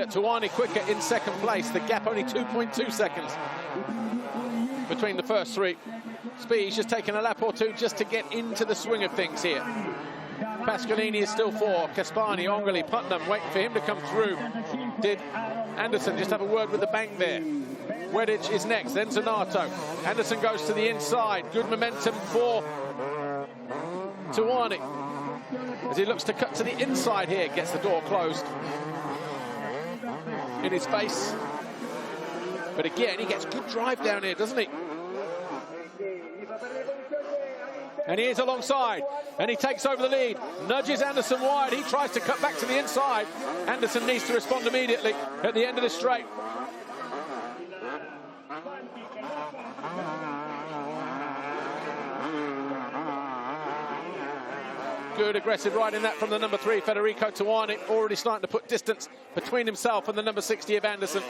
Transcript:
Tuani quicker in second place. The gap only 2.2 seconds between the first three. Speed's just taking a lap or two just to get into the swing of things here. Pasqualini is still four. Caspani, Ongoli, Putnam waiting for him to come through. Did Anderson just have a word with the bank there? Wedditch is next, then Zanato. Anderson goes to the inside. Good momentum for Tuani as he looks to cut to the inside here. Gets the door closed in his face. But again, he gets good drive down here, doesn't he? And he is alongside, and he takes over the lead, nudges Anderson wide. He tries to cut back to the inside. Anderson needs to respond immediately at the end of the straight. Good aggressive riding that from the number 3, Federico Tuani, already starting to put distance between himself and the number 60 of Anderson.